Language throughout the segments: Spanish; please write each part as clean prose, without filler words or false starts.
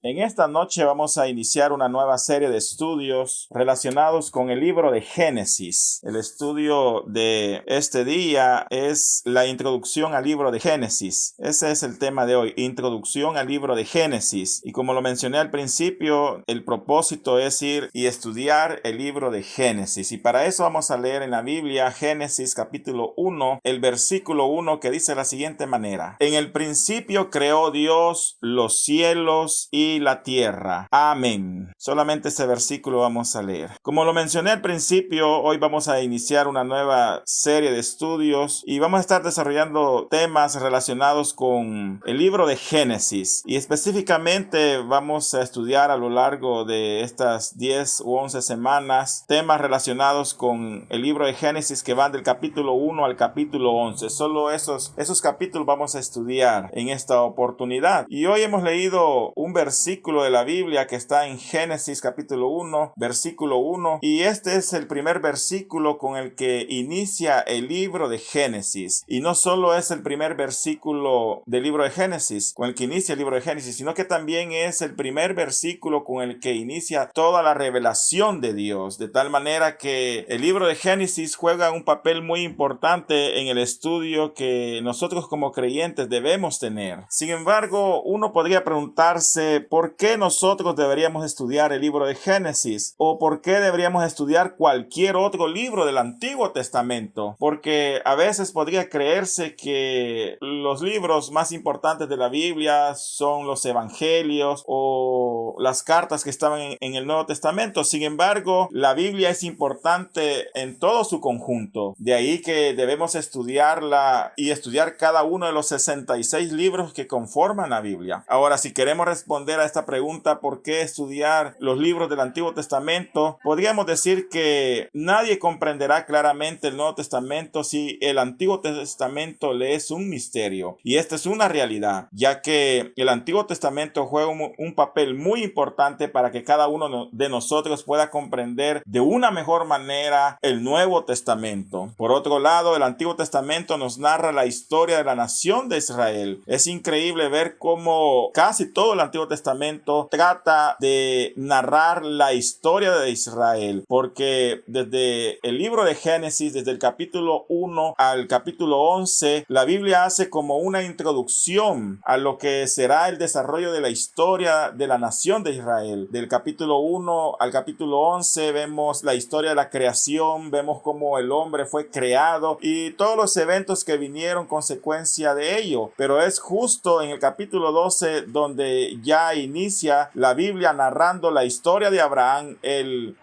En esta noche vamos a iniciar una nueva serie de estudios relacionados con el libro de Génesis. El estudio de este día es la introducción al libro de Génesis. Ese es el tema de hoy, introducción al libro de Génesis. Y como lo mencioné al principio, el propósito es ir y estudiar el libro de Génesis. Y para eso vamos a leer en la Biblia Génesis capítulo 1, el versículo 1 que dice de la siguiente manera: En el principio creó Dios los cielos y la tierra. Amén. Solamente ese versículo vamos a leer. Como lo mencioné al principio, hoy vamos a iniciar una nueva serie de estudios y vamos a estar desarrollando temas relacionados con el libro de Génesis. Y específicamente vamos a estudiar a lo largo de estas 10 u 11 semanas temas relacionados con el libro de Génesis que van del capítulo 1 al capítulo 11. Solo esos capítulos vamos a estudiar en esta oportunidad. Y hoy hemos leído un versículo de la Biblia que está en Génesis capítulo 1, versículo 1. Y este es el primer versículo con el que inicia el libro de Génesis. Y no solo es el primer versículo del libro de Génesis con el que inicia el libro de Génesis, sino que también es el primer versículo con el que inicia toda la revelación de Dios. De tal manera que el libro de Génesis juega un papel muy importante en el estudio que nosotros como creyentes debemos tener. Sin embargo, uno podría preguntarse ¿por qué nosotros deberíamos estudiar el libro de Génesis? ¿O por qué deberíamos estudiar cualquier otro libro del Antiguo Testamento? Porque a veces podría creerse que los libros más importantes de la Biblia son los evangelios o las cartas que estaban en el Nuevo Testamento. Sin embargo, la Biblia es importante en todo su conjunto. De ahí que debemos estudiarla y estudiar cada uno de los 66 libros que conforman la Biblia. Ahora, si queremos responder a esta pregunta, ¿por qué estudiar los libros del Antiguo Testamento? Podríamos decir que nadie comprenderá claramente el Nuevo Testamento si el Antiguo Testamento le es un misterio. Y esta es una realidad, ya que el Antiguo Testamento juega un papel muy importante para que cada uno de nosotros pueda comprender de una mejor manera el Nuevo Testamento. Por otro lado, el Antiguo Testamento nos narra la historia de la nación de Israel. Es increíble ver cómo casi todo el Antiguo Testamento trata de narrar la historia de Israel, porque desde el libro de Génesis, desde el capítulo 1 al capítulo 11, la Biblia hace como una introducción a lo que será el desarrollo de la historia de la nación de Israel. Del capítulo 1 al capítulo 11 vemos la historia de la creación, vemos cómo el hombre fue creado y todos los eventos que vinieron consecuencia de ello. Pero es justo en el capítulo 12 donde ya inicia la Biblia narrando la historia de Abraham,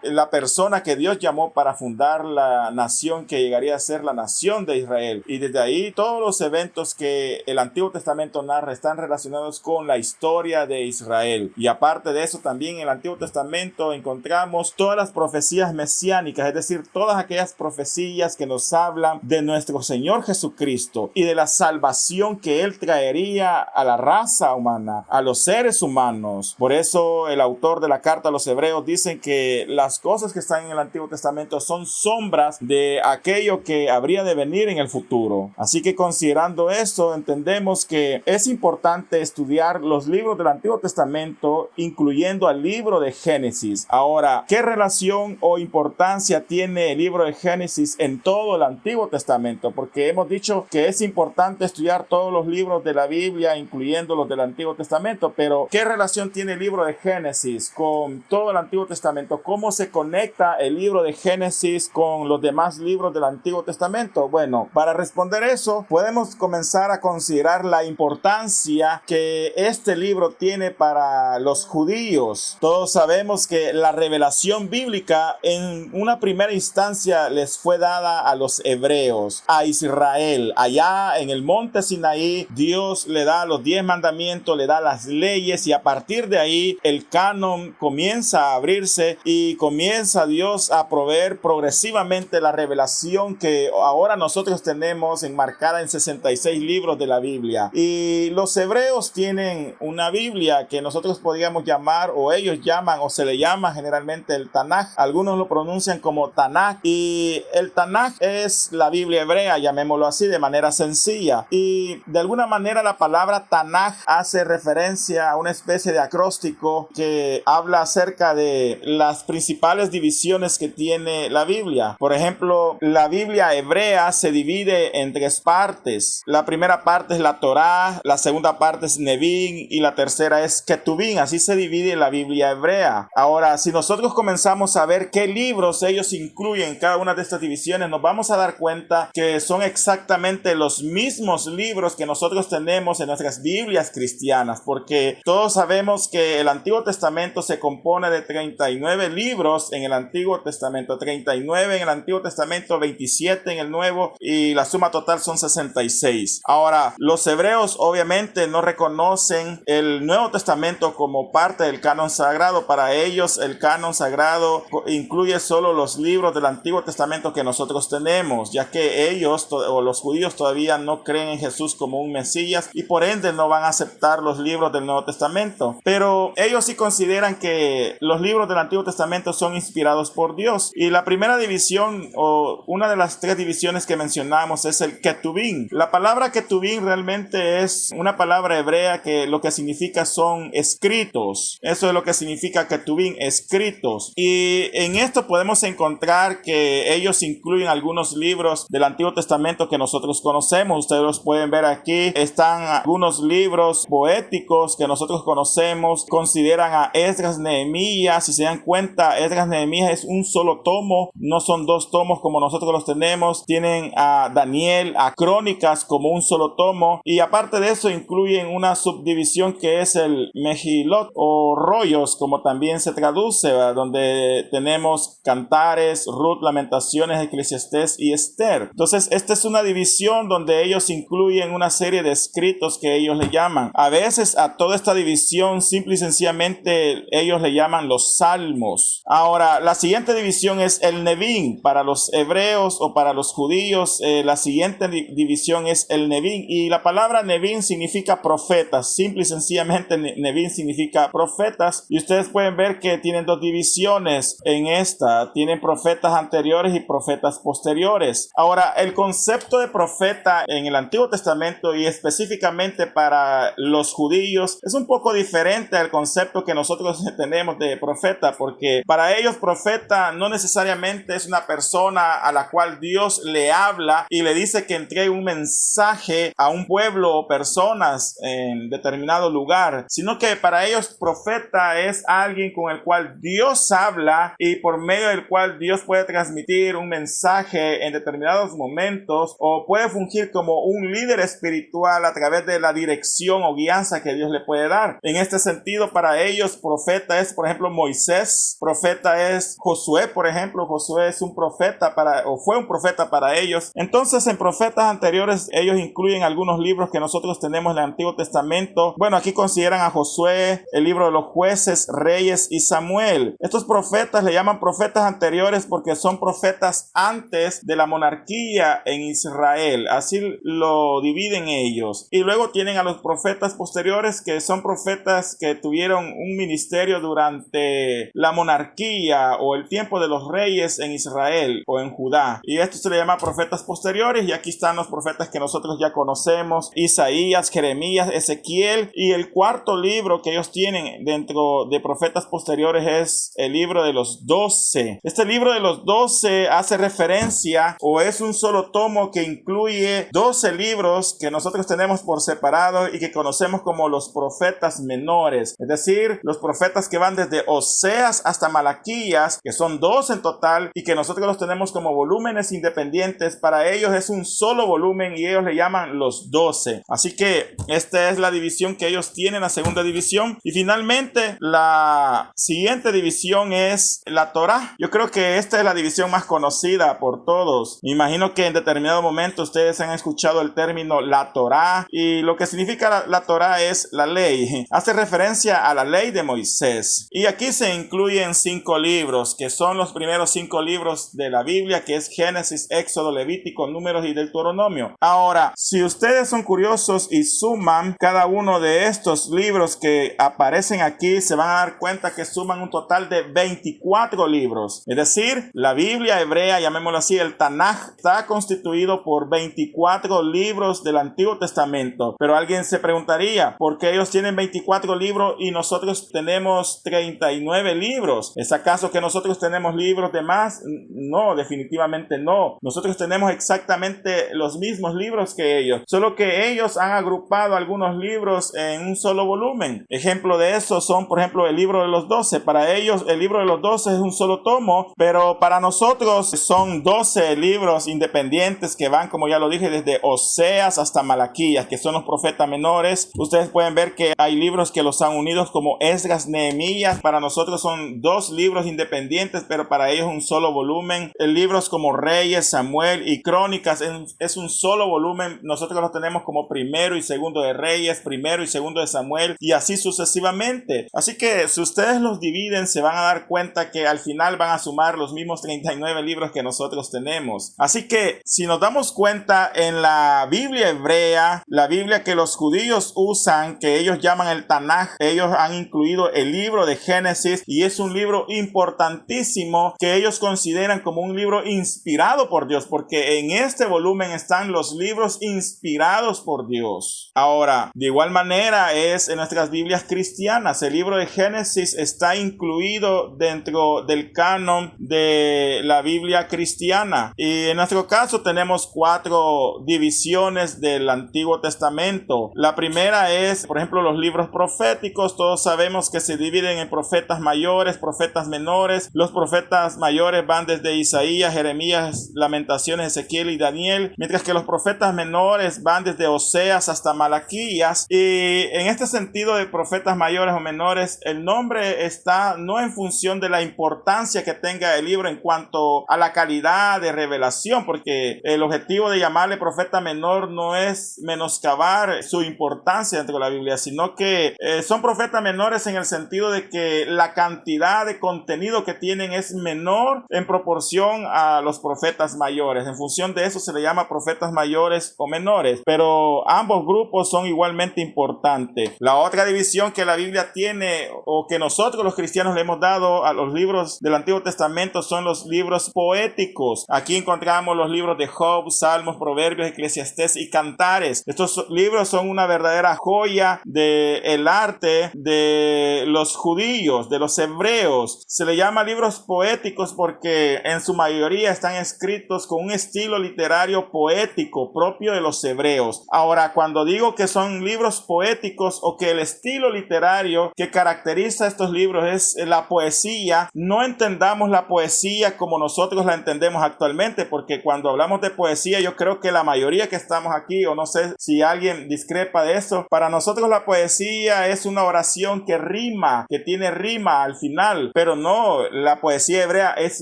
la persona que Dios llamó para fundar la nación que llegaría a ser la nación de Israel. Y desde ahí todos los eventos que el Antiguo Testamento narra están relacionados con la historia de Israel. Y aparte de eso, también en el Antiguo Testamento encontramos todas las profecías mesiánicas, es decir, todas aquellas profecías que nos hablan de nuestro Señor Jesucristo y de la salvación que Él traería a la raza humana, a los seres humanos. Por eso el autor de la carta a los Hebreos dice que las cosas que están en el Antiguo Testamento son sombras de aquello que habría de venir en el futuro. Así que considerando esto, entendemos que es importante estudiar los libros del Antiguo Testamento, incluyendo al libro de Génesis. Ahora, ¿qué relación o importancia tiene el libro de Génesis en todo el Antiguo Testamento? Porque hemos dicho que es importante estudiar todos los libros de la Biblia, incluyendo los del Antiguo Testamento, pero ¿qué relación tiene el libro de Génesis con todo el Antiguo Testamento? ¿Cómo se conecta el libro de Génesis con los demás libros del Antiguo Testamento? Bueno, para responder eso, podemos comenzar a considerar la importancia que este libro tiene para los judíos. Todos sabemos que la revelación bíblica en una primera instancia les fue dada a los hebreos, a Israel. Allá en el monte Sinaí, Dios le da los 10 mandamientos, le da las leyes y a partir de ahí el canon comienza a abrirse y comienza Dios a proveer progresivamente la revelación que ahora nosotros tenemos enmarcada en 66 libros de la Biblia. Y los hebreos tienen una Biblia que nosotros podríamos llamar, o ellos llaman, o se le llama generalmente el Tanaj. Algunos lo pronuncian como Tanaj, y el Tanaj es la Biblia hebrea, llamémoslo así, de manera sencilla. Y de alguna manera la palabra Tanaj hace referencia a una especie especie de acróstico que habla acerca de las principales divisiones que tiene la Biblia. Por ejemplo, la Biblia hebrea se divide en tres partes. La primera parte es la Torá, la segunda parte es Nevin y la tercera es Ketubín. Así se divide la Biblia hebrea. Ahora, si nosotros comenzamos a ver qué libros ellos incluyen en cada una de estas divisiones, nos vamos a dar cuenta que son exactamente los mismos libros que nosotros tenemos en nuestras Biblias cristianas, porque todos sabemos que el Antiguo Testamento se compone de 39 libros en el Antiguo Testamento, 39 en el Antiguo Testamento, 27 en el Nuevo, y la suma total son 66. Ahora, los hebreos obviamente no reconocen el Nuevo Testamento como parte del canon sagrado. Para ellos el canon sagrado incluye solo los libros del Antiguo Testamento que nosotros tenemos, ya que ellos o los judíos todavía no creen en Jesús como un Mesías y por ende no van a aceptar los libros del Nuevo Testamento. Pero ellos sí consideran que los libros del Antiguo Testamento son inspirados por Dios. Y la primera división o una de las tres divisiones que mencionamos es el Ketubín. La palabra Ketubín realmente es una palabra hebrea que lo que significa son escritos. Eso es lo que significa Ketubín, escritos. Y en esto podemos encontrar que ellos incluyen algunos libros del Antiguo Testamento que nosotros conocemos. Ustedes los pueden ver aquí. Están algunos libros poéticos que nosotros conocemos. Consideran a Esdras, Nehemías. Si se dan cuenta, Esdras, Nehemías es un solo tomo, no son dos tomos como nosotros los tenemos. Tienen a Daniel, a Crónicas como un solo tomo, y aparte de eso incluyen una subdivisión que es el Mejilot o rollos, como también se traduce, ¿verdad? Donde tenemos Cantares, Ruth, Lamentaciones, Eclesiastés y Esther. Entonces esta es una división donde ellos incluyen una serie de escritos que ellos le llaman. A veces a toda esta división simple y sencillamente ellos le llaman los salmos. Ahora, la siguiente división es el Nevin. Para los hebreos o para los judíos, la siguiente división es el Nevin. Y la palabra Nevin significa profetas. Simple y sencillamente Nevin significa profetas. Y ustedes pueden ver que tienen dos divisiones en esta. Tienen profetas anteriores y profetas posteriores. Ahora, el concepto de profeta en el Antiguo Testamento y específicamente para los judíos es un poco diferente al concepto que nosotros tenemos de profeta, porque para ellos profeta no necesariamente es una persona a la cual Dios le habla y le dice que entregue un mensaje a un pueblo o personas en determinado lugar, sino que para ellos profeta es alguien con el cual Dios habla y por medio del cual Dios puede transmitir un mensaje en determinados momentos, o puede fungir como un líder espiritual a través de la dirección o guianza que Dios le puede dar. En este sentido, para ellos profeta es, por ejemplo, Moisés, profeta es Josué, por ejemplo. Josué es un profeta o fue un profeta para ellos. Entonces, en profetas anteriores, ellos incluyen algunos libros que nosotros tenemos en el Antiguo Testamento. Bueno, aquí consideran a Josué, el libro de los jueces, Reyes y Samuel. Estos profetas le llaman profetas anteriores porque son profetas antes de la monarquía en Israel. Así lo dividen ellos. Y luego tienen a los profetas posteriores, que son profetas que tuvieron un ministerio durante la monarquía o el tiempo de los reyes en Israel o en Judá. Y esto se le llama profetas posteriores. Y aquí están los profetas que nosotros ya conocemos: Isaías, Jeremías, Ezequiel. Y el cuarto libro que ellos tienen dentro de profetas posteriores es el libro de los 12. Este libro de los 12 hace referencia, o es un solo tomo que incluye 12 libros que nosotros tenemos por separado y que conocemos como los profetas menores, es decir, los profetas que van desde Oseas hasta Malaquías, que son 2 en total y que nosotros los tenemos como volúmenes independientes. Para ellos es un solo volumen y ellos le llaman los 12. Así que esta es la división que ellos tienen, la segunda división. Y finalmente la siguiente división es la Torá. Yo creo que esta es la división más conocida por todos. Me imagino que en determinado momento ustedes han escuchado el término la Torá, y lo que significa la Torá es la ley. Hace referencia a la ley de Moisés. Y aquí se incluyen 5 libros, que son los primeros 5 libros de la Biblia, que es Génesis, Éxodo, Levítico, Números y Deuteronomio. Ahora, si ustedes son curiosos y suman cada uno de estos libros que aparecen aquí, se van a dar cuenta que suman un total de 24 libros. Es decir, la Biblia hebrea, llamémoslo así, el Tanaj, está constituido por 24 libros del Antiguo Testamento. Pero alguien se preguntaría, ¿por qué ellos tienen 24 24 libros y nosotros tenemos 39 libros. ¿Es acaso que nosotros tenemos libros de más? No, definitivamente no. Nosotros tenemos exactamente los mismos libros que ellos, solo que ellos han agrupado algunos libros en un solo volumen. Ejemplo de eso son, por ejemplo, el libro de los 12. Para ellos el libro de los 12 es un solo tomo, pero para nosotros son 12 libros independientes que van, como ya lo dije, desde Oseas hasta Malaquías, que son los profetas menores. Ustedes pueden ver que hay libros que los han unidos como Esdras, Nehemías. Para nosotros son 2 libros independientes, pero para ellos un solo volumen. Libros como Reyes, Samuel y Crónicas es un solo volumen. Nosotros los tenemos como primero y segundo de Reyes, primero y segundo de Samuel, y así sucesivamente. Así que si ustedes los dividen, se van a dar cuenta que al final van a sumar los mismos 39 libros que nosotros tenemos. Así que si nos damos cuenta, en la Biblia hebrea, la Biblia que los judíos usan, que ellos llaman el Tanaj, ellos han incluido el libro de Génesis, y es un libro importantísimo que ellos consideran como un libro inspirado por Dios, porque en este volumen están los libros inspirados por Dios. Ahora, de igual manera es en nuestras Biblias cristianas. El libro de Génesis está incluido dentro del canon de la Biblia cristiana, y en nuestro caso tenemos 4 divisiones del Antiguo Testamento. La primera es, por ejemplo, los libros proféticos. Todos sabemos que se dividen en profetas mayores, profetas menores. Los profetas mayores van desde Isaías, Jeremías, Lamentaciones, Ezequiel y Daniel, mientras que los profetas menores van desde Oseas hasta Malaquías. Y en este sentido de profetas mayores o menores, el nombre está no en función de la importancia que tenga el libro en cuanto a la calidad de revelación, porque el objetivo de llamarle profeta menor no es menoscabar su importancia dentro de la Biblia, sino que son profetas menores en el sentido de que la cantidad de contenido que tienen es menor en proporción a los profetas mayores. En función de eso se le llama profetas mayores o menores, pero ambos grupos son igualmente importantes. La otra división que la Biblia tiene, o que nosotros los cristianos le hemos dado a los libros del Antiguo Testamento, son los libros poéticos. Aquí encontramos los libros de Job, Salmos, Proverbios, Eclesiastés y Cantares. Estos libros son una verdadera joya del arte de los judíos, de los hebreos. Se le llama libros poéticos porque en su mayoría están escritos con un estilo literario poético propio de los hebreos. Ahora, cuando digo que son libros poéticos o que el estilo literario que caracteriza estos libros es la poesía, no entendamos la poesía como nosotros la entendemos actualmente, porque cuando hablamos de poesía, yo creo que la mayoría que estamos aquí, o no sé si alguien discrepa de eso, para nosotros la poesía es una oración que rima, que tiene rima al final, pero no, la poesía hebrea es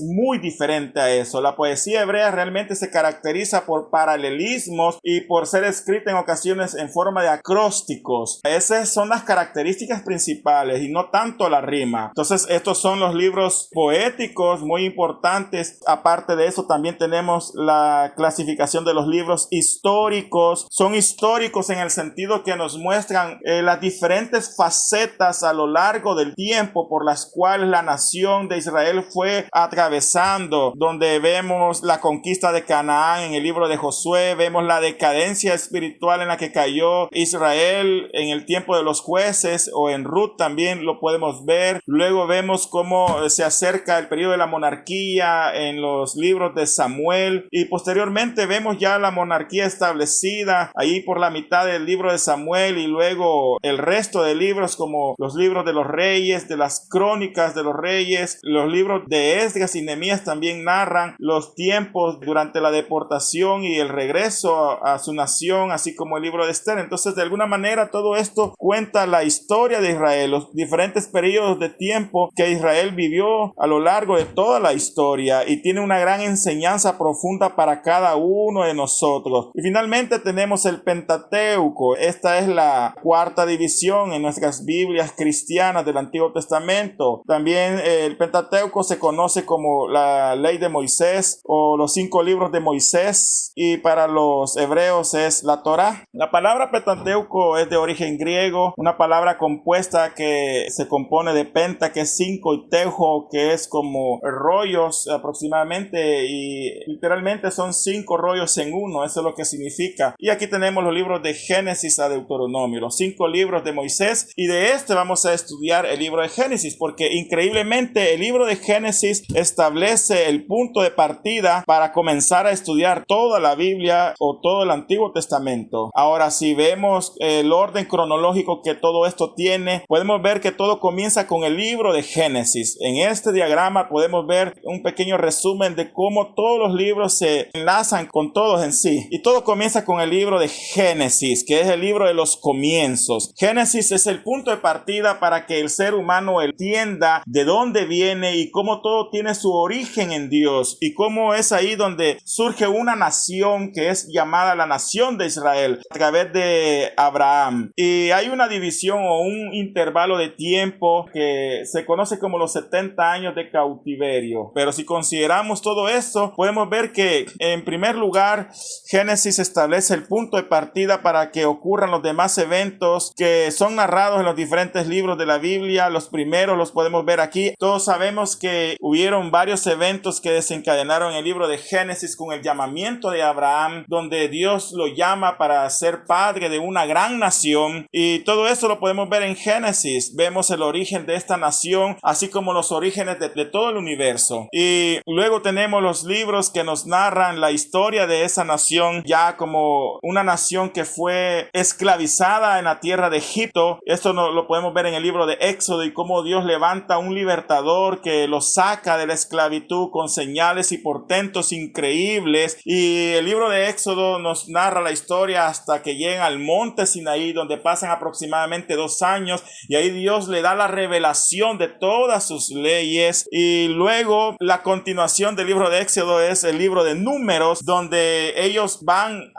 muy diferente a eso. La poesía hebrea realmente se caracteriza por paralelismos y por ser escrita en ocasiones en forma de acrósticos. Esas son las características principales y no tanto la rima. Entonces, estos son los libros poéticos muy importantes. Aparte de eso, también tenemos la clasificación de los libros históricos. Son históricos en el sentido que nos muestran las diferentes facetas a lo largo del tiempo por las cuales la nación de Israel fue atravesando, donde vemos la conquista de Canaán en el libro de Josué, vemos la decadencia espiritual en la que cayó Israel en el tiempo de los jueces, o en Ruth también lo podemos ver. Luego vemos cómo se acerca el periodo de la monarquía en los libros de Samuel, y posteriormente vemos ya la monarquía establecida ahí por la mitad del libro de Samuel, y luego el resto de libros como los libros de los reyes, de las crónicas de los reyes. Los libros de Esdras y Nehemías también narran los tiempos durante la deportación y el regreso a su nación, así como el libro de Esther. Entonces, de alguna manera, todo esto cuenta la historia de Israel, los diferentes periodos de tiempo que Israel vivió a lo largo de toda la historia, y tiene una gran enseñanza profunda para cada uno de nosotros. Y finalmente tenemos el Pentateuco. Esta es la cuarta división en nuestras Biblias cristianas del Antiguo Testamento. También el Pentateuco se conoce como la ley de Moisés o los 5 libros de Moisés, y para los hebreos es la Torá. La palabra Pentateuco es de origen griego, una palabra compuesta que se compone de penta, que es 5, y teujo, que es como rollos aproximadamente, y literalmente son 5 rollos en uno. Eso es lo que significa. Y aquí tenemos los libros de Génesis a Deuteronomio, los 5 libros libros de Moisés, y de este vamos a estudiar el libro de Génesis, porque increíblemente el libro de Génesis establece el punto de partida para comenzar a estudiar toda la Biblia o todo el Antiguo Testamento. Ahora, si vemos el orden cronológico que todo esto tiene, podemos ver que todo comienza con el libro de Génesis. En este diagrama podemos ver un pequeño resumen de cómo todos los libros se enlazan con todos en sí. Y todo comienza con el libro de Génesis, que es el libro de los comienzos. Génesis es el punto de partida para que el ser humano entienda de dónde viene y cómo todo tiene su origen en Dios, y cómo es ahí donde surge una nación que es llamada la nación de Israel a través de Abraham. Y hay una división o un intervalo de tiempo que se conoce como los 70 años de cautiverio. Pero si consideramos todo esto, podemos ver que en primer lugar Génesis establece el punto de partida para que ocurran los demás eventos que son narrados en los diferentes libros de la Biblia. Los primeros los podemos ver aquí. Todos sabemos que hubieron varios eventos que desencadenaron el libro de Génesis con el llamamiento de Abraham, donde Dios lo llama para ser padre de una gran nación, y todo eso lo podemos ver en Génesis. Vemos el origen de esta nación, así como los orígenes de todo el universo. Y luego tenemos los libros que nos narran la historia de esa nación, ya como una nación que fue esclavizada en la tierra de Egipto. Esto lo podemos ver en el libro de Éxodo, y cómo Dios levanta un libertador que los saca de la esclavitud con señales y portentos increíbles. Y el libro de Éxodo nos narra la historia hasta que llegan al monte Sinaí, donde pasan aproximadamente 2 años, y ahí Dios le da la revelación de todas sus leyes. Y luego la continuación del libro de Éxodo es el libro de Números, donde ellos van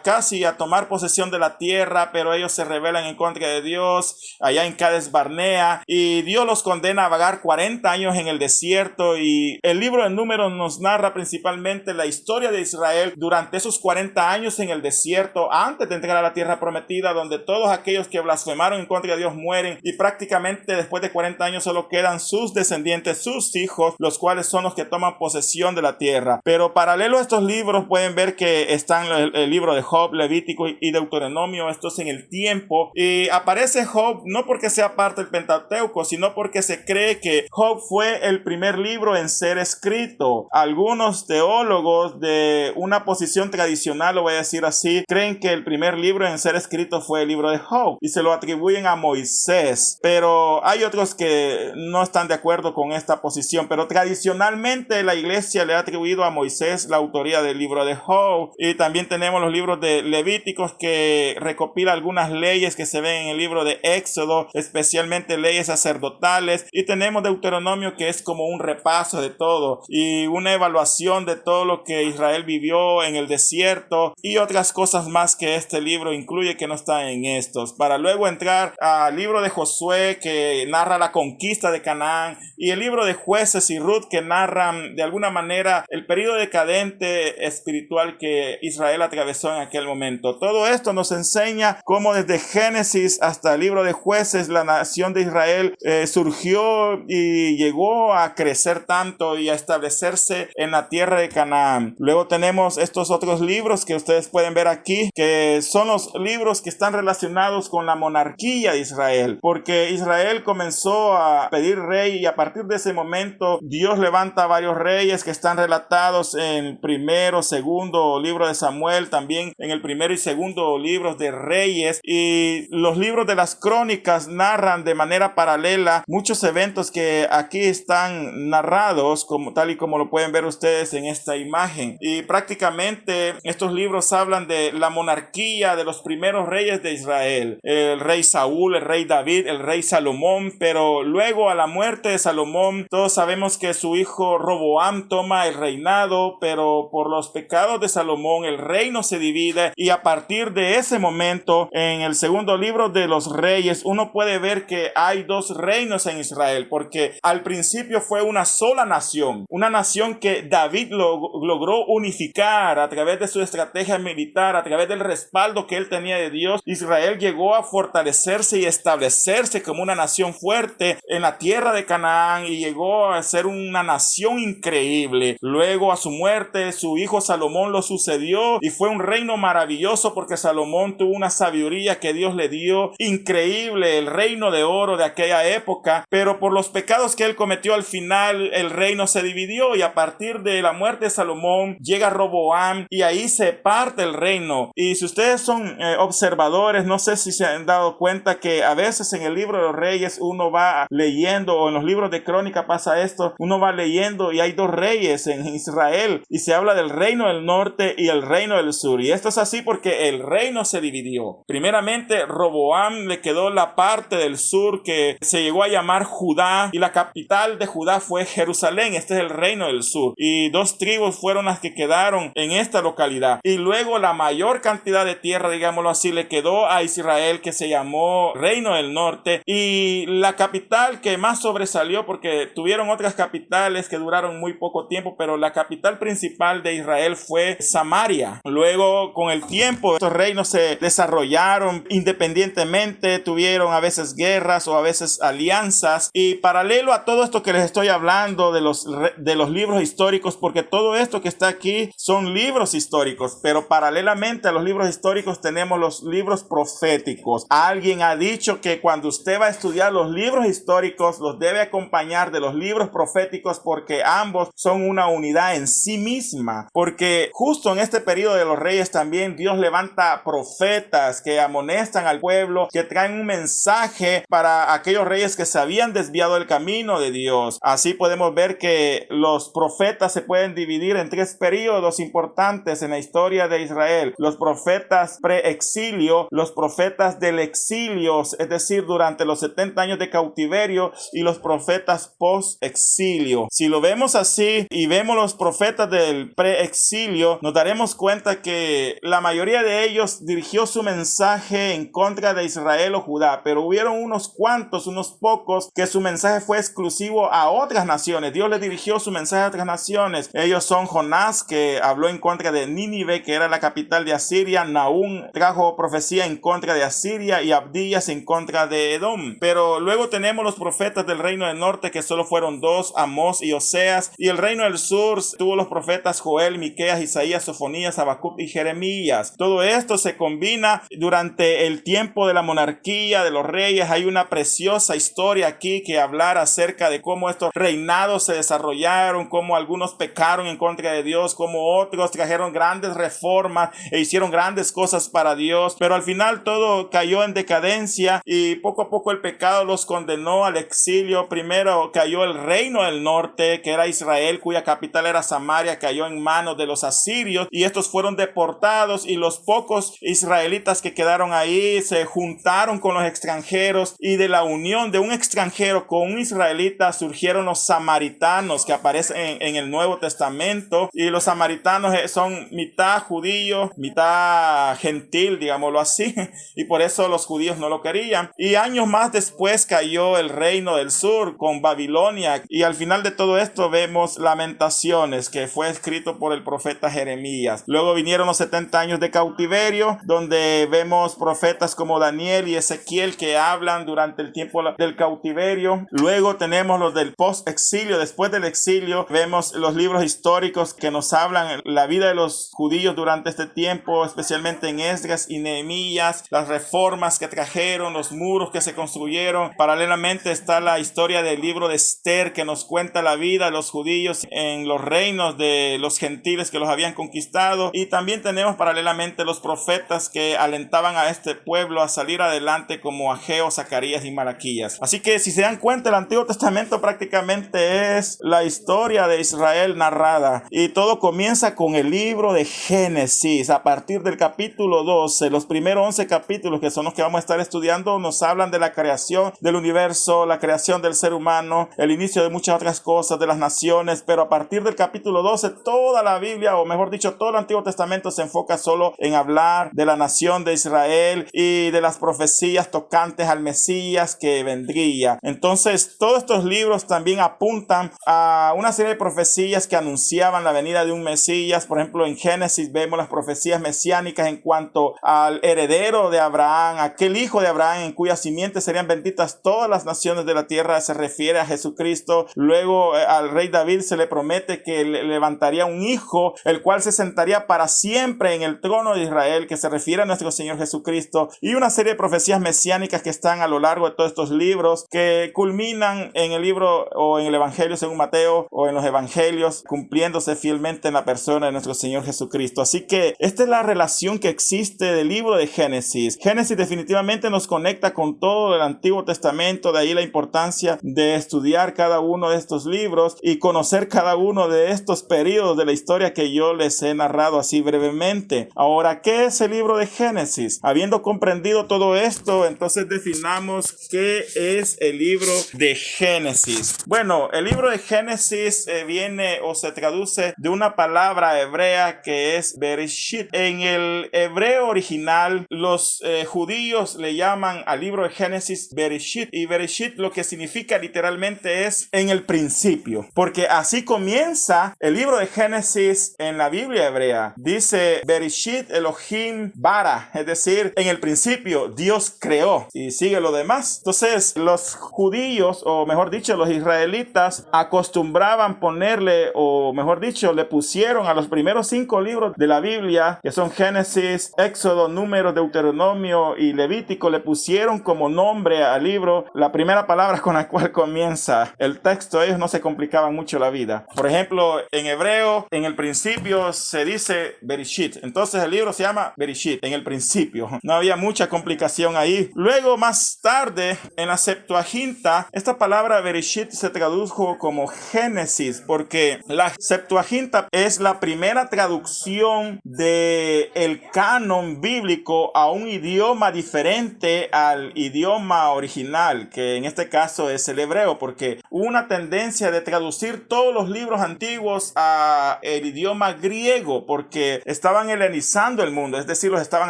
casi a tomar posesión de la tierra, pero ellos se rebelan en contra de Dios allá en Cades Barnea, y Dios los condena a vagar 40 años en el desierto. Y el libro de Números nos narra principalmente la historia de Israel durante esos 40 años en el desierto antes de entrar a la tierra prometida, donde todos aquellos que blasfemaron en contra de Dios mueren, y prácticamente después de 40 años solo quedan sus descendientes, sus hijos, los cuales son los que toman posesión de la tierra. Pero paralelo a estos libros pueden ver que están el libro de Job, Levítico y Deuteronomio. Esto es en el tiempo, y aparece Job no porque sea parte del Pentateuco, sino porque se cree que Job fue el primer libro en ser escrito. Algunos teólogos de una posición tradicional, lo voy a decir así, creen que el primer libro en ser escrito fue el libro de Job y se lo atribuyen a Moisés, pero hay otros que no están de acuerdo con esta posición. Pero tradicionalmente la iglesia le ha atribuido a Moisés la autoría del libro de Job. Y también tenemos los libros de Levíticos, que recopila algunas leyes que se ven en el libro de Éxodo, especialmente leyes sacerdotales. Y tenemos Deuteronomio, que es como un repaso de todo y una evaluación de todo lo que Israel vivió en el desierto, y otras cosas más que este libro incluye que no están en estos, para luego entrar al libro de Josué, que narra la conquista de Canaán, y el libro de Jueces y Ruth, que narran de alguna manera el periodo decadente espiritual que Israel atravesó en aquel momento. Todo esto nos enseña cómo desde Génesis hasta el libro de Jueces la nación de Israel surgió y llegó a crecer tanto y a establecerse en la tierra de Canaán. Luego tenemos estos otros libros que ustedes pueden ver aquí, que son los libros que están relacionados con la monarquía de Israel, porque Israel comenzó a pedir rey, y a partir de ese momento Dios levanta varios reyes que están relatados en el primero, segundo libro de Samuel, también en el primero y segundo libros de Reyes, y los libros de las crónicas narran de manera paralela muchos eventos que aquí están narrados, como tal y como lo pueden ver ustedes en esta imagen. Y prácticamente estos libros hablan de la monarquía de los primeros reyes de Israel, el rey Saúl, el rey David, el rey Salomón. Pero luego, a la muerte de Salomón, todos sabemos que su hijo Roboam toma el reinado, pero por los pecados de Salomón el reino se divide, y a partir de ese momento, en el segundo libro de los Reyes, uno puede ver que hay 2 reinos en Israel, porque al principio fue una sola nación, una nación que David logró unificar a través de su estrategia militar, a través del respaldo que él tenía de Dios. Israel llegó a fortalecerse y establecerse como una nación fuerte en la tierra de Canaán, y llegó a ser una nación increíble. Luego, a su muerte, su hijo Salomón lo sucedió, y fue un reino maravilloso porque Salomón tuvo una sabiduría que Dios le dio, dio increíble, el reino de oro de aquella época, pero por los pecados que él cometió al final el reino se dividió, y a partir de la muerte de Salomón llega Roboam y ahí se parte el reino. Y si ustedes son observadores, no sé si se han dado cuenta que a veces en el libro de los reyes uno va leyendo, o en los libros de crónica pasa esto, uno va leyendo y hay dos reyes en Israel y se habla del reino del norte y el reino del sur, y esto es así porque el reino se dividió. Primeramente Roboam le quedó la parte del sur que se llegó a llamar Judá, y la capital de Judá fue Jerusalén. Este es el reino del sur, y dos tribus fueron las que quedaron en esta localidad, y luego la mayor cantidad de tierra, digámoslo así, le quedó a Israel, que se llamó reino del norte, y la capital que más sobresalió, porque tuvieron otras capitales que duraron muy poco tiempo, pero la capital principal de Israel fue Samaria. Luego, con el tiempo, estos reinos se desarrollaron independientemente, tuvieron a veces guerras o a veces alianzas, y paralelo a todo esto que les estoy hablando de los libros históricos, porque todo esto que está aquí son libros históricos, pero paralelamente a los libros históricos tenemos los libros proféticos. Alguien ha dicho que cuando usted va a estudiar los libros históricos, los debe acompañar de los libros proféticos, porque ambos son una unidad en sí misma, porque justo en este periodo de los reyes también Dios levanta profetas que amonestan al pueblo, que traen un mensaje para aquellos reyes que se habían desviado del camino de Dios. Así podemos ver que los profetas se pueden dividir en tres periodos importantes en la historia de Israel: los profetas pre-exilio, los profetas del exilio, es decir, durante los 70 años de cautiverio, y los profetas post-exilio. Si lo vemos así y vemos los profetas del pre-exilio, nos daremos cuenta que la mayoría de ellos dirigió su mensaje en contra de Israel o Judá, pero hubieron unos cuantos, unos pocos, que su mensaje fue exclusivo a otras naciones. Dios le dirigió su mensaje a otras naciones. Ellos son Jonás, que habló en contra de Nínive, que era la capital de Asiria; Nahum trajo profecía en contra de Asiria; y Abdías en contra de Edom. Pero luego tenemos los profetas del reino del norte, que solo fueron dos, Amós y Oseas, y el reino del sur tuvo los profetas Joel, Miqueas, Isaías, Sofonías, Habacuc y Jeremías. Todo esto se combina durante el tiempo de la monarquía de los reyes. Hay una preciosa historia aquí que hablar acerca de cómo estos reinados se desarrollaron, cómo algunos pecaron en contra de Dios, cómo otros trajeron grandes reformas e hicieron grandes cosas para Dios, pero al final todo cayó en decadencia y poco a poco el pecado los condenó al exilio. Primero cayó el reino del norte, que era Israel, cuya capital era Samaria, cayó en manos de los asirios, y estos fueron deportados, y los pocos israelitas que quedaron ahí se juntaron con los extranjeros, y de la unión de un extranjero con un israelita surgieron los samaritanos, que aparecen en el Nuevo Testamento. Y los samaritanos son mitad judíos, mitad gentil, digámoslo así, y por eso los judíos no lo querían. Y años más después cayó el reino del sur con Babilonia, y al final de todo esto vemos Lamentaciones, que fue escrito por el profeta Jeremías. Luego vinieron los 70 años de cautiverio, donde vemos profetas como Daniel y Ezequiel que hablan durante el tiempo del cautiverio. Luego tenemos los del post-exilio. Después del exilio vemos los libros históricos que nos hablan la vida de los judíos durante este tiempo, especialmente en Esdras y Nehemías, las reformas que trajeron, los muros que se construyeron. Paralelamente está la historia del libro de Esther, que nos cuenta la vida de los judíos en los reinos de los gentiles que los habían conquistado. Y también tenemos paralelamente los profetas que alentaban a este pueblo a salir adelante, como Ageo, Zacarías y Malaquías. Así que si se dan cuenta, el Antiguo Testamento prácticamente es la historia de Israel narrada, y todo comienza con el libro de Génesis. A partir del capítulo 12, los primeros 11 capítulos, que son los que vamos a estar estudiando, nos hablan de la creación del universo, la creación del ser humano, el inicio de muchas otras cosas, de las naciones. Pero a partir del capítulo 12, toda la Biblia, o mejor dicho, todo el Antiguo Testamento se enfoca solo en hablar de la nación de Israel y de las profecías tocantes al Mesías que vendría. Entonces, todos estos libros también apuntan a una serie de profecías que anunciaban la venida de un Mesías. Por ejemplo, en Génesis vemos las profecías mesiánicas en cuanto al heredero de Abraham, aquel hijo de Abraham en cuya simiente serían benditas todas las naciones de la tierra. Se refiere a Jesucristo. Luego al rey David se le promete que le levantaría un hijo, el cual se sentaría para siempre en el trono de Israel, que se refiere a nuestro Señor Jesucristo. Y una serie de profecías mesiánicas que están a lo largo de todos estos libros que culminan en el libro o en el Evangelio según Mateo o en los Evangelios, cumpliéndose fielmente en la persona de nuestro Señor Jesucristo. Así que esta es la relación que existe del libro de Génesis. Génesis definitivamente nos conecta con todo el Antiguo Testamento, de ahí la importancia de estudiar cada uno de estos libros y conocer cada uno de estos periodos de la historia que yo les he narrado así brevemente. Ahora, ¿qué es el libro de Génesis? Habiendo comprendido todo esto, entonces definamos qué es el libro de Génesis. Bueno, el libro de Génesis viene o se traduce de una palabra hebrea que es Bereshit. En el hebreo original, los judíos le llaman al libro de Génesis Bereshit, y Bereshit lo que significa literalmente es en el principio, porque así comienza el libro de Génesis en la Biblia hebrea. Dice Bereshit Elohim bara, es decir, en el principio Dios creó, y sigue lo demás. Entonces los judíos, o mejor dicho los israelitas, acostumbraban ponerle, o mejor dicho le pusieron a los primeros 5 libros de la Biblia, que son Génesis, Éxodo, Números, Deuteronomio y Levítico, le pusieron como nombre al libro la primera palabra con la cual comienza el texto. Ellos no se complicaban mucho la vida. Por ejemplo, en hebreo, en el principio se dice Bereshit, entonces el libro se llama Bereshit, en el principio. No había mucha complicación ahí. Luego, más tarde, en la Septuaginta, esta palabra Bereshit se tradujo como Génesis, porque la Septuaginta es la primera traducción de el canon bíblico a un idioma diferente al idioma original, que en este caso es el hebreo, porque hubo una tendencia de traducir todos los libros antiguos a el idioma griego, porque estaban helenizando el mundo, es decir, los estaban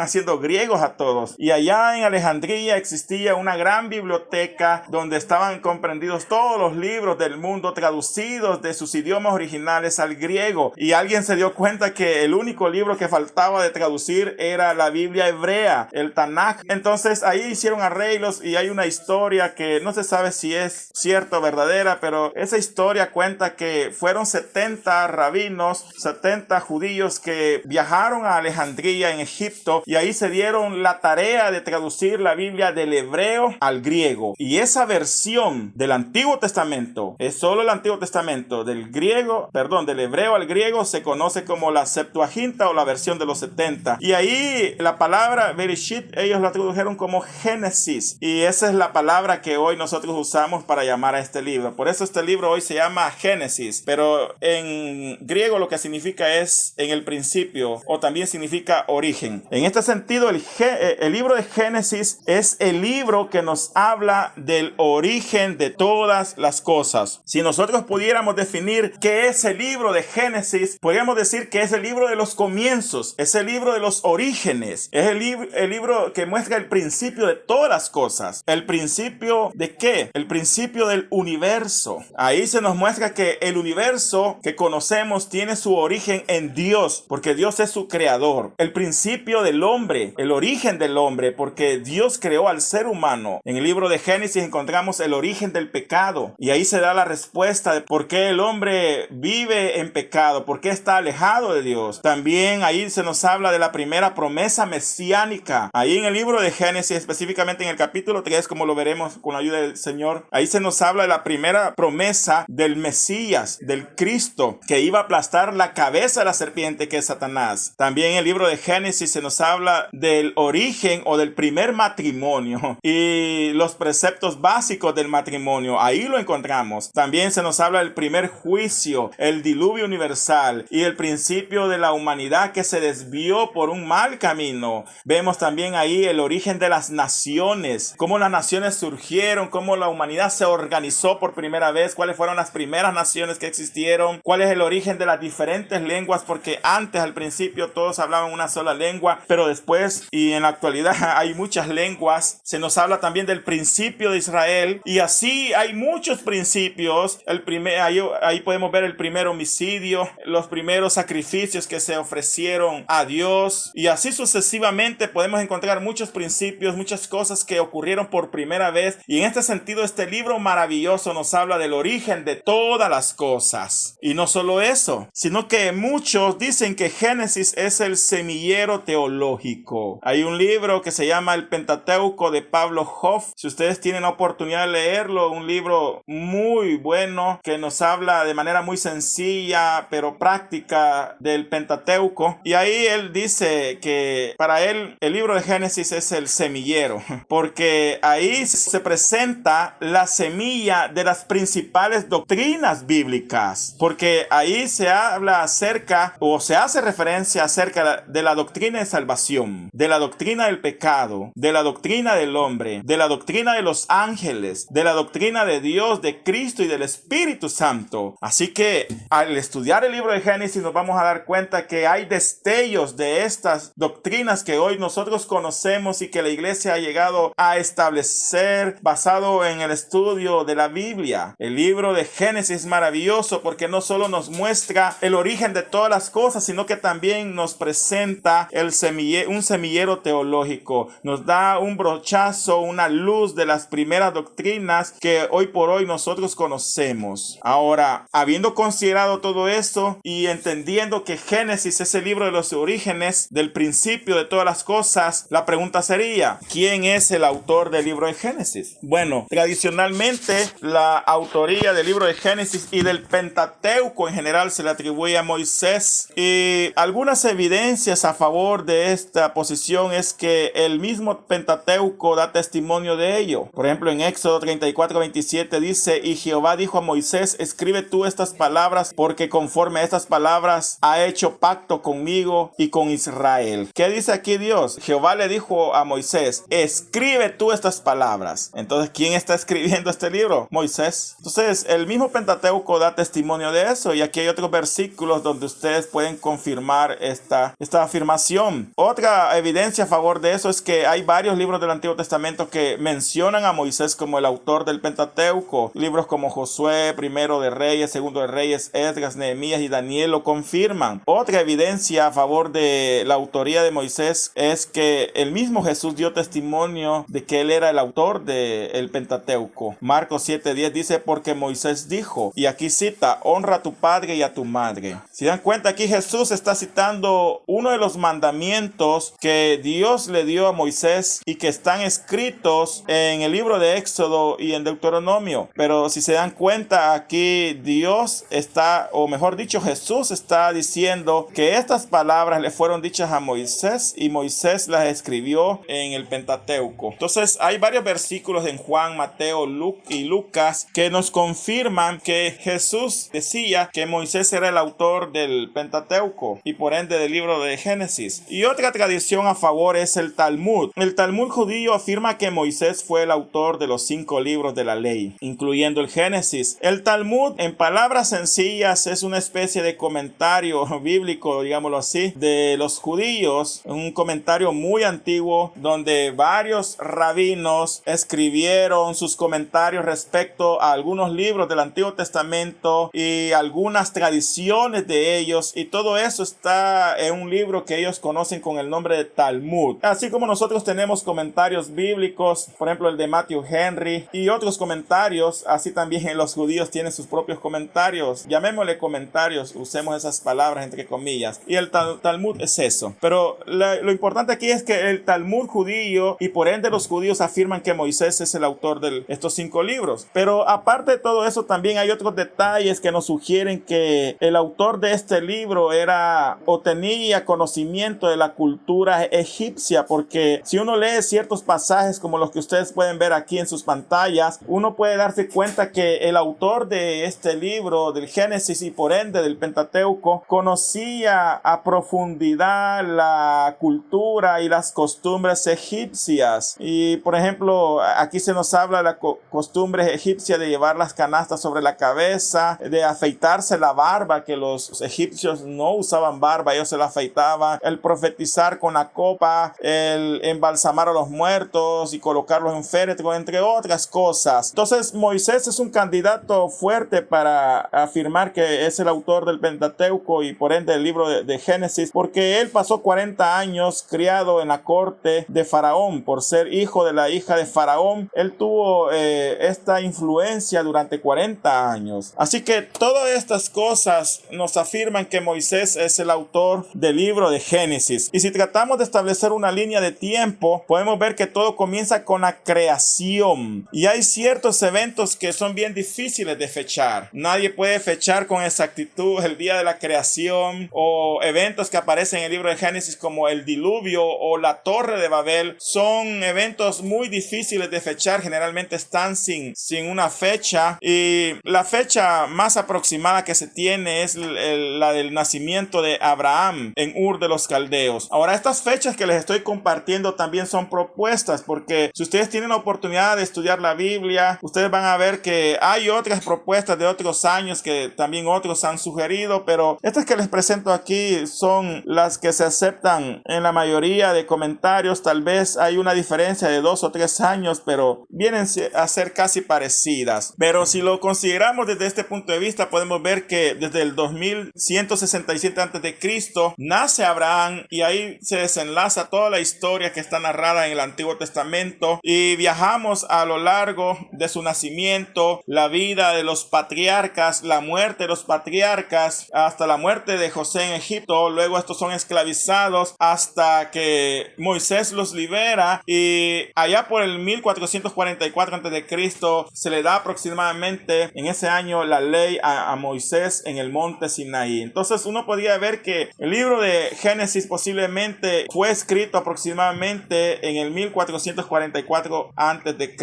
haciendo griegos a todos. Y allá en Alejandría existía una gran biblioteca donde estaban comprendidos todos los libros del mundo traducidos de sus idiomas originales al griego, y alguien se dio cuenta que el único libro que faltaba de traducir era la Biblia hebrea, el Tanaj. Entonces ahí hicieron arreglos, y hay una historia que no se sabe si es cierta o verdadera, pero esa historia cuenta que fueron 70 rabinos, 70 judíos que viajaron a Alejandría en Egipto, y ahí se dieron la tarea de traducir la Biblia del hebreo al griego. Y esa versión del Antiguo Testamento, es solo el Antiguo Testamento, del hebreo al griego, se conoce como la Septuaginta o la versión de los 70. Y ahí la palabra Bereshit ellos la tradujeron como Génesis, y esa es la palabra que hoy nosotros usamos para llamar a este libro. Por eso este libro hoy se llama Génesis, pero en griego lo que significa es en el principio, o también significa origen. En este sentido, el libro de Génesis es el libro que nos habla del origen de todas las cosas. Si nosotros pudiéramos definir qué es el libro de Génesis, podríamos decir que es el libro de los comienzos, es el libro de los orígenes, es el libro que muestra el principio de todas las cosas. ¿El principio de qué? El principio del universo. Ahí se nos muestra que el universo que conocemos tiene su origen en Dios, porque Dios es su creador. El principio del hombre, el origen del hombre, porque Dios creó al ser humano. En el libro de Génesis encontramos el origen del pecado, y ahí se da la respuesta de por qué el hombre vive en pecado, por qué está alejado de Dios. También ahí se nos habla de la primera promesa mesiánica. Ahí en el libro de Génesis, específicamente en el capítulo 3, como lo veremos con la ayuda del Señor, ahí se nos habla de la primera promesa del Mesías, del Cristo, que iba a aplastar la cabeza de la serpiente, que es Satanás. También en el libro de Génesis se nos habla del origen o del primer matrimonio y los preceptos básicos del matrimonio. Ahí lo encontramos. También se nos habla del primer juicio, el diluvio universal y el principio de la humanidad que se desvió por un mal camino. Vemos también ahí el origen de las naciones, cómo las naciones surgieron, cómo la humanidad se organizó por primera vez, cuáles fueron las primeras naciones que existieron, cuál es el origen de las diferentes lenguas, porque antes, al principio, todos hablaban una sola lengua, pero después y en la actualidad hay muchas lenguas. Se nos habla también del principio de Israel, y así hay muchos principios. Ahí podemos ver el primer homicidio, los primeros sacrificios que se ofrecieron a Dios, y así sucesivamente podemos encontrar muchos principios, muchas cosas que ocurrieron por primera vez. Y en este sentido, este libro maravilloso nos habla del origen de todas las cosas. Y no solo eso, sino que muchos dicen que Génesis es el semillero teológico. Hay un libro libro que se llama El Pentateuco de Pablo Hoff. Si ustedes tienen la oportunidad de leerlo, un libro muy bueno que nos habla de manera muy sencilla pero práctica del Pentateuco. Y ahí él dice que para él el libro de Génesis es el semillero, porque ahí se presenta la semilla de las principales doctrinas bíblicas, porque ahí se habla acerca o se hace referencia acerca de la doctrina de salvación, de la doctrina del pecado, de la doctrina del hombre, de la doctrina de los ángeles, de la doctrina de Dios, de Cristo y del Espíritu Santo. Así que al estudiar el libro de Génesis nos vamos a dar cuenta que hay destellos de estas doctrinas que hoy nosotros conocemos y que la iglesia ha llegado a establecer basado en el estudio de la Biblia. El libro de Génesis es maravilloso porque no solo nos muestra el origen de todas las cosas, sino que también nos presenta un semillero teológico. Nos da un brochazo, una luz de las primeras doctrinas que hoy por hoy nosotros conocemos. Ahora, habiendo considerado todo esto y entendiendo que Génesis es el libro de los orígenes, del principio de todas las cosas, la pregunta sería, ¿quién es el autor del libro de Génesis? Bueno, tradicionalmente la autoría del libro de Génesis y del Pentateuco en general se le atribuye a Moisés, y algunas evidencias a favor de esta posición es que el mismo Pentateuco da testimonio de ello. Por ejemplo, en Éxodo 34:27 dice: y Jehová dijo a Moisés, escribe tú estas palabras, porque conforme a estas palabras ha hecho pacto conmigo y con Israel. ¿Qué dice aquí Dios? Jehová le dijo a Moisés, escribe tú estas palabras. Entonces, ¿quién está escribiendo este libro? Moisés. Entonces, el mismo Pentateuco da testimonio de eso, y aquí hay otros versículos donde ustedes pueden confirmar esta afirmación. Otra evidencia a favor de eso es que hay varios libros del Antiguo Testamento que mencionan a Moisés como el autor del Pentateuco. Libros como Josué, Primero de Reyes, Segundo de Reyes, Esdras, Nehemías y Daniel lo confirman. Otra evidencia a favor de la autoría de Moisés es que el mismo Jesús dio testimonio de que él era el autor del Pentateuco. Marcos 7:10 dice, porque Moisés dijo, y aquí cita, honra a tu padre y a tu madre. Si dan cuenta, aquí Jesús está citando uno de los mandamientos que Dios le dio a Moisés y que están escritos en el libro de Éxodo y en Deuteronomio. Pero si se dan cuenta, aquí Dios está, o mejor dicho, Jesús está diciendo que estas palabras le fueron dichas a Moisés y Moisés las escribió en el Pentateuco. Entonces hay varios versículos en Juan, Mateo, y Lucas que nos confirman que Jesús decía que Moisés era el autor del Pentateuco y por ende del libro de Génesis. Y otra tradición a favor es el Talmud. El Talmud judío afirma que Moisés fue el autor de los 5 libros de la ley, incluyendo el Génesis. El Talmud, en palabras sencillas, es una especie de comentario bíblico, digámoslo así, de los judíos, un comentario muy antiguo donde varios rabinos escribieron sus comentarios respecto a algunos libros del Antiguo Testamento y algunas tradiciones de ellos, y todo eso está en un libro que ellos conocen con el nombre de Talmud. Así como nosotros tenemos comentarios bíblicos, por ejemplo el de Matthew Henry y otros comentarios, así también los judíos tienen sus propios comentarios, llamémosle comentarios, usemos esas palabras entre comillas, y el Talmud es eso. Pero lo importante aquí es que el Talmud judío, y por ende los judíos afirman que Moisés es el autor de estos 5 libros. Pero aparte de todo eso, también hay otros detalles que nos sugieren que el autor de este libro era o tenía conocimiento de la cultura egipcia, porque si uno lee ciertos pasajes como los que ustedes pueden ver aquí en sus pantallas, uno puede darse cuenta que el autor de este libro del Génesis y por ende del Pentateuco conocía a profundidad la cultura y las costumbres egipcias. Y por ejemplo, aquí se nos habla de la costumbre egipcia de llevar las canastas sobre la cabeza, de afeitarse la barba, que los egipcios no usaban barba, ellos se la afeitaban, el profetizar con la copa, el embalsamar a los muertos y colocarlos en féretro, entre otras cosas. Entonces Moisés es un candidato fuerte para afirmar que es el autor del Pentateuco y por ende del libro de Génesis, porque él pasó 40 años criado en la corte de Faraón. Por ser hijo de la hija de Faraón, él tuvo esta influencia durante 40 años. Así que todas estas cosas nos afirman que Moisés es el autor del libro de Génesis. Y si tratamos de establecer una línea línea de tiempo, podemos ver que todo comienza con la creación. Y hay ciertos eventos que son bien difíciles de fechar. Nadie puede fechar con exactitud el día de la creación, o eventos que aparecen en el libro de Génesis como el diluvio o la torre de Babel. Son eventos muy difíciles de fechar. Generalmente están sin una fecha. Y la fecha más aproximada que se tiene es la del nacimiento de Abraham en Ur de los Caldeos. Ahora, estas fechas que les estoy compartiendo también son propuestas, porque si ustedes tienen la oportunidad de estudiar la Biblia, ustedes van a ver que hay otras propuestas de otros años que también otros han sugerido, pero estas que les presento aquí son las que se aceptan en la mayoría de comentarios. Tal vez hay una diferencia de 2 o 3 años, pero vienen a ser casi parecidas. Pero si lo consideramos desde este punto de vista, podemos ver que desde el 2167 a.C. nace Abraham, y ahí se desenlaza toda la historia que está narrada en el Antiguo Testamento, y viajamos a lo largo de su nacimiento, la vida de los patriarcas, la muerte de los patriarcas, hasta la muerte de José en Egipto. Luego estos son esclavizados hasta que Moisés los libera, y allá por el 1444 a.C. se le da aproximadamente en ese año la ley a Moisés en el monte Sinaí. Entonces uno podría ver que el libro de Génesis posiblemente fue escrito aproximadamente en el 1444 a.C.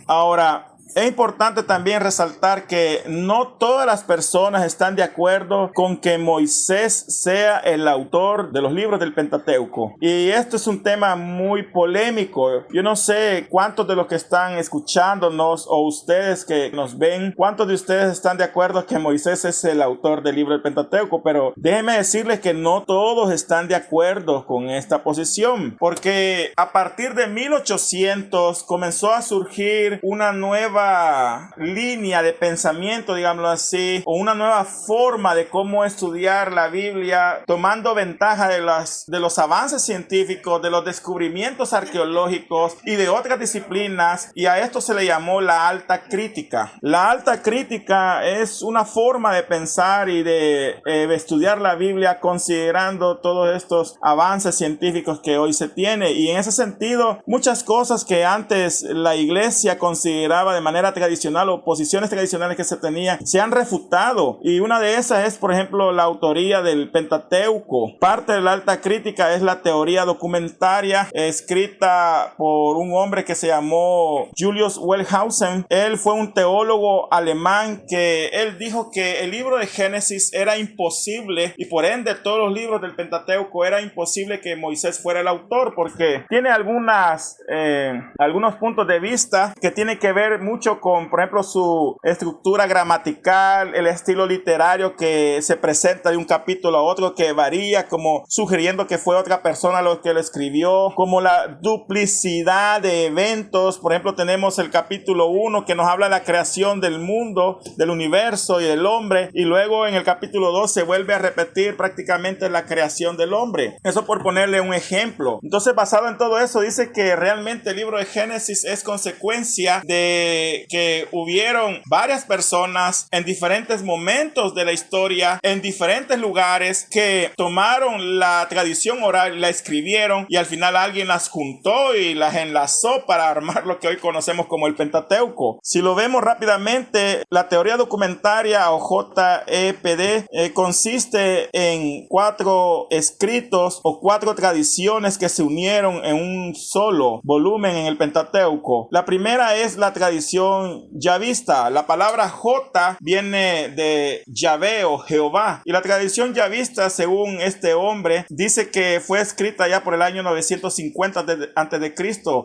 Ahora, es importante también resaltar que no todas las personas están de acuerdo con que Moisés sea el autor de los libros del Pentateuco. Y esto es un tema muy polémico. Yo no sé cuántos de los que están escuchándonos o ustedes que nos ven, cuántos de ustedes están de acuerdo que Moisés es el autor del libro del Pentateuco, pero déjenme decirles que no todos están de acuerdo con esta posición, porque a partir de 1800 comenzó a surgir una nueva línea de pensamiento, digámoslo así, o una nueva forma de cómo estudiar la Biblia, tomando ventaja de los avances científicos, de los descubrimientos arqueológicos y de otras disciplinas, y a esto se le llamó la alta crítica. La alta crítica es una forma de pensar y de estudiar la Biblia considerando todos estos avances científicos que hoy se tiene, y en ese sentido muchas cosas que antes la iglesia consideraba de manera tradicional o posiciones tradicionales que se tenían se han refutado, y una de esas es, por ejemplo, la autoría del Pentateuco. Parte de la alta crítica es la teoría documentaria escrita por un hombre que se llamó Julius Wellhausen. Él fue un teólogo alemán que él dijo que el libro de Génesis era imposible, y por ende todos los libros del Pentateuco era imposible que Moisés fuera el autor, porque tiene algunos puntos de vista que tienen que ver mucho con, por ejemplo, su estructura gramatical, el estilo literario que se presenta de un capítulo a otro, que varía, como sugiriendo que fue otra persona lo que lo escribió, como la duplicidad de eventos. Por ejemplo, tenemos el capítulo 1 que nos habla de la creación del mundo, del universo y del hombre, y luego en el capítulo 2 se vuelve a repetir prácticamente la creación del hombre. Eso por ponerle un ejemplo. Entonces, basado en todo eso, dice que realmente el libro de Génesis es consecuencia de que hubieron varias personas en diferentes momentos de la historia, en diferentes lugares, que tomaron la tradición oral, la escribieron, y al final alguien las juntó y las enlazó para armar lo que hoy conocemos como el Pentateuco. Si lo vemos rápidamente, la teoría documentaria o JEPD consiste en 4 escritos o 4 tradiciones que se unieron en un solo volumen en el Pentateuco. La primera es la tradición yavista. La palabra J viene de Yahvé o Jehová, y la tradición yavista, según este hombre, dice que fue escrita ya por el año 950 a.C.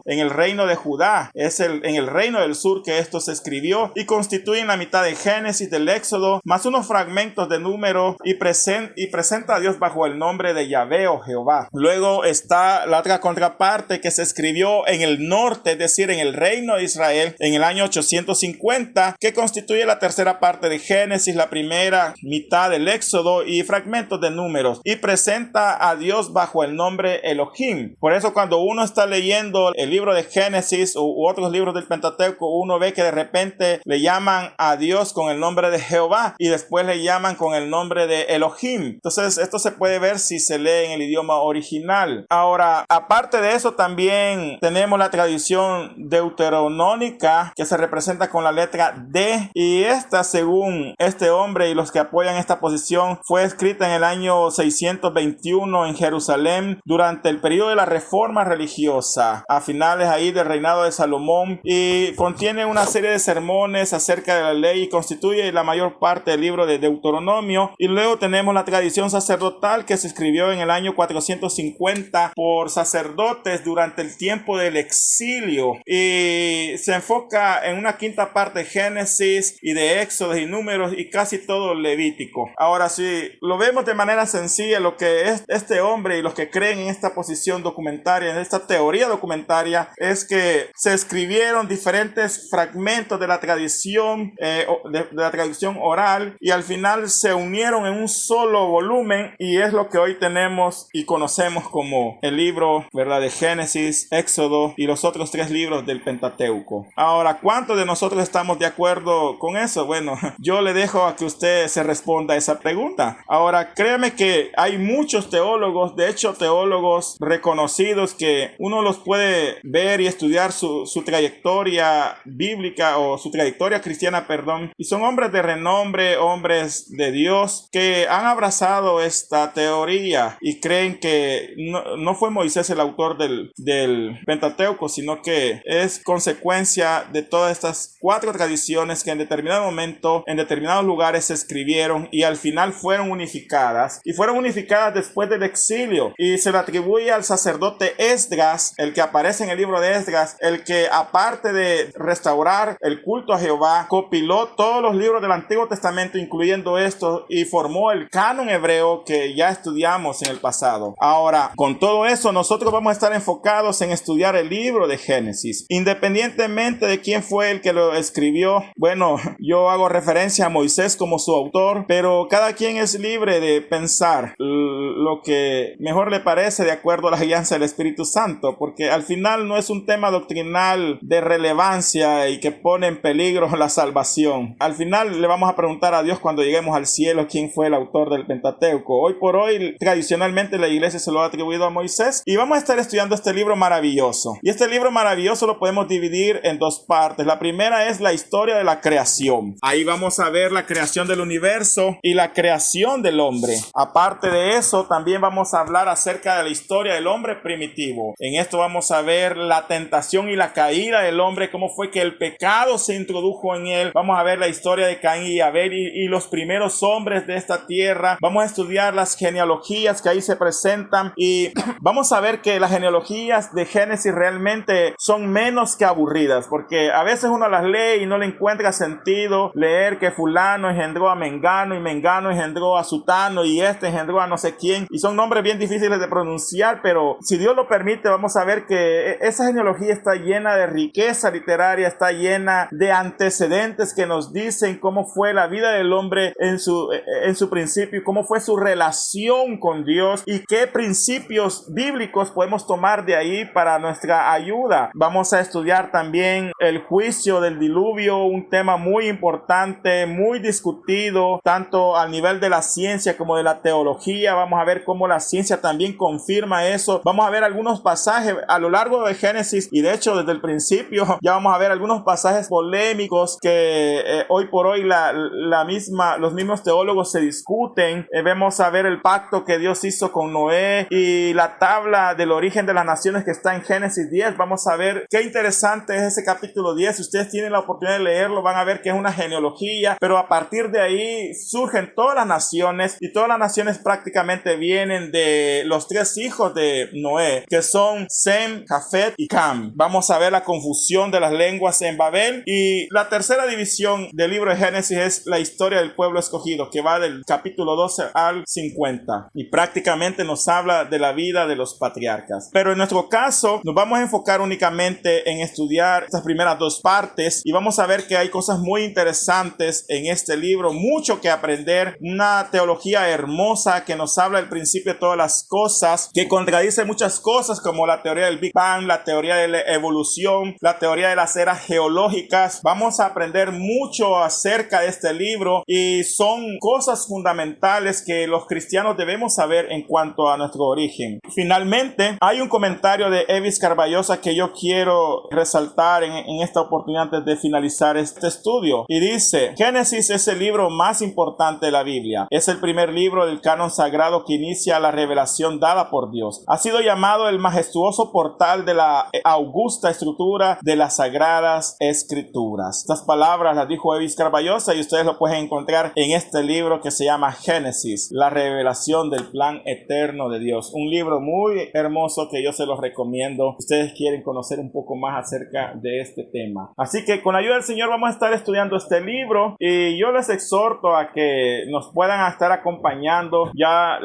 en el reino de Judá. Es en el reino del sur que esto se escribió, y constituyen la mitad de Génesis, del Éxodo, más unos fragmentos de Número, y presenta a Dios bajo el nombre de Yahvé o Jehová. Luego está la otra contraparte que se escribió en el norte, es decir, en el reino de Israel, en el año 850, que constituye la tercera parte de Génesis, la primera mitad del Éxodo y fragmentos de Números, y presenta a Dios bajo el nombre Elohim. Por eso cuando uno está leyendo el libro de Génesis u otros libros del Pentateuco, uno ve que de repente le llaman a Dios con el nombre de Jehová y después le llaman con el nombre de Elohim. Entonces esto se puede ver si se lee en el idioma original. Ahora, aparte de eso, también tenemos la tradición deuteronómica, que se representa con la letra D, y esta, según este hombre y los que apoyan esta posición, fue escrita en el año 621 en Jerusalén durante el periodo de la reforma religiosa, a finales ahí del reinado de Salomón, y contiene una serie de sermones acerca de la ley y constituye la mayor parte del libro de Deuteronomio. Y luego tenemos la tradición sacerdotal, que se escribió en el año 450 por sacerdotes durante el tiempo del exilio, y se enfoca en una quinta parte de Génesis y de Éxodo y Números y casi todo Levítico. Ahora, si lo vemos de manera sencilla, lo que es este hombre y los que creen en esta posición documentaria, en esta teoría documentaria, es que se escribieron diferentes fragmentos de la tradición de la tradición oral, y al final se unieron en un solo volumen, y es lo que hoy tenemos y conocemos como el libro, ¿verdad?, de Génesis, Éxodo y los otros 3 libros del Pentateuco. Ahora, ¿cuántos de nosotros estamos de acuerdo con eso? Bueno, yo le dejo a que usted se responda a esa pregunta. Ahora, créame que hay muchos teólogos, de hecho teólogos reconocidos, que uno los puede ver y estudiar su trayectoria bíblica o su trayectoria cristiana, perdón, y son hombres de renombre, hombres de Dios, que han abrazado esta teoría y creen que no fue Moisés el autor del Pentateuco, sino que es consecuencia de todas estas 4 tradiciones que en determinado momento, en determinados lugares se escribieron y al final fueron unificadas, y fueron unificadas después del exilio, y se le atribuye al sacerdote Esdras, el que aparece en el libro de Esdras, el que, aparte de restaurar el culto a Jehová, compiló todos los libros del Antiguo Testamento, incluyendo estos, y formó el canon hebreo que ya estudiamos en el pasado. Ahora, con todo eso, nosotros vamos a estar enfocados en estudiar el libro de Génesis, independientemente de quién fue el que lo escribió. Bueno, yo hago referencia a Moisés como su autor, pero cada quien es libre de pensar lo que mejor le parece de acuerdo a la guianza del Espíritu Santo, porque al final no es un tema doctrinal de relevancia y que pone en peligro la salvación. Al final le vamos a preguntar a Dios cuando lleguemos al cielo quién fue el autor del Pentateuco. Hoy por hoy, tradicionalmente la iglesia se lo ha atribuido a Moisés, y vamos a estar estudiando este libro maravilloso. Y este libro maravilloso lo podemos dividir en 2 partes. La primera es la historia de la creación. Ahí vamos a ver la creación del universo y la creación del hombre. Aparte de eso, también vamos a hablar acerca de la historia del hombre primitivo. En esto vamos a ver la tentación y la caída del hombre, cómo fue que el pecado se introdujo en él. Vamos a ver la historia de Caín y Abel y los primeros hombres de esta tierra. Vamos a estudiar las genealogías que ahí se presentan, y vamos a ver que las genealogías de Génesis realmente son menos que aburridas, porque a veces uno las lee y no le encuentra sentido leer que fulano engendró a Mengano y Mengano engendró a Sutano y este engendró a no sé quién, y son nombres bien difíciles de pronunciar, pero si Dios lo permite vamos a ver que esa genealogía está llena de riqueza literaria, está llena de antecedentes que nos dicen cómo fue la vida del hombre en su principio, cómo fue su relación con Dios y qué principios bíblicos podemos tomar de ahí para nuestra ayuda. Vamos a estudiar también el juicio del diluvio, un tema muy importante, muy discutido, tanto al nivel de la ciencia como de la teología. Vamos a ver cómo la ciencia también confirma eso. Vamos a ver algunos pasajes a lo largo de Génesis, y de hecho desde el principio ya vamos a ver algunos pasajes polémicos que hoy por hoy los mismos teólogos se discuten. Vamos a ver el pacto que Dios hizo con Noé y la tabla del origen de las naciones que está en Génesis 10. Vamos a ver qué interesante es ese capítulo 10. Si ustedes tienen la oportunidad de leerlo, van a ver que es una genealogía, pero a partir de ahí surgen todas las naciones, y todas las naciones prácticamente que vienen de los 3 hijos de Noé, que son Sem, Jafet y Cam. Vamos a ver la confusión de las lenguas en Babel. Y la tercera división del libro de Génesis es la historia del pueblo escogido, que va del capítulo 12 al 50. Y prácticamente nos habla de la vida de los patriarcas. Pero en nuestro caso, nos vamos a enfocar únicamente en estudiar estas primeras 2 partes. Y vamos a ver que hay cosas muy interesantes en este libro, mucho que aprender, una teología hermosa que nos habla del principio de todas las cosas, que contradice muchas cosas como la teoría del Big Bang, la teoría de la evolución, la teoría de las eras geológicas. Vamos a aprender mucho acerca de este libro y son cosas fundamentales que los cristianos debemos saber en cuanto a nuestro origen. Finalmente, hay un comentario de Evis Carballosa que yo quiero resaltar en esta oportunidad antes de finalizar este estudio. Y dice: Génesis es el libro más importante de la Biblia. Es el primer libro del canon sagrado que inicia la revelación dada por Dios. Ha sido llamado el majestuoso portal de la augusta estructura de las sagradas escrituras. Estas palabras las dijo Evis Carballosa y ustedes lo pueden encontrar en este libro que se llama Génesis, la revelación del plan eterno de Dios. Un libro muy hermoso que yo se los recomiendo si ustedes quieren conocer un poco más acerca de este tema. Así que con la ayuda del Señor vamos a estar estudiando este libro y yo les exhorto a que nos puedan estar acompañando. Ya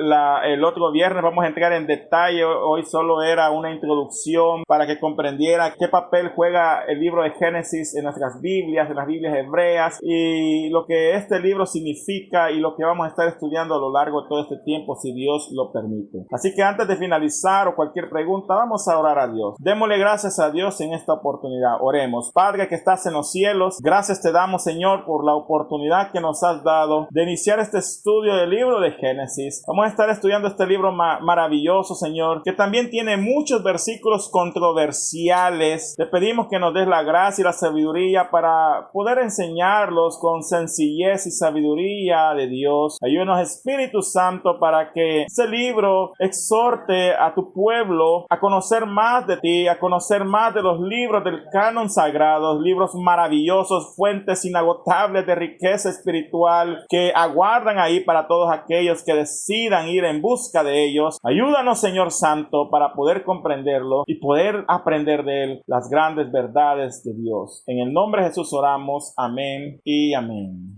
el otro viernes vamos a entrar en detalle. Hoy solo era una introducción para que comprendiera qué papel juega el libro de Génesis en nuestras Biblias, en las Biblias hebreas, y lo que este libro significa y lo que vamos a estar estudiando a lo largo de todo este tiempo, si Dios lo permite. Así que antes de finalizar o cualquier pregunta, vamos a orar a Dios. Démosle gracias a Dios en esta oportunidad. Oremos. Padre que estás en los cielos, gracias te damos, Señor, por la oportunidad que nos has dado de iniciar este estudio del libro de Génesis. Vamos a estar estudiando este libro maravilloso, Señor, que también tiene muchos versículos controversiales. Te pedimos que nos des la gracia y la sabiduría para poder enseñarlos con sencillez y sabiduría de Dios. Ayúdanos, Espíritu Santo, para que este libro exhorte a tu pueblo a conocer más de ti, a conocer más de los libros del canon sagrado, libros maravillosos, fuentes inagotables de riqueza espiritual que aguardan ahí para todos aquellos que decidan ir en busca de ellos. Ayúdanos, Señor Santo, para poder comprenderlo y poder aprender de él las grandes verdades de Dios. En el nombre de Jesús oramos. Amén y amén.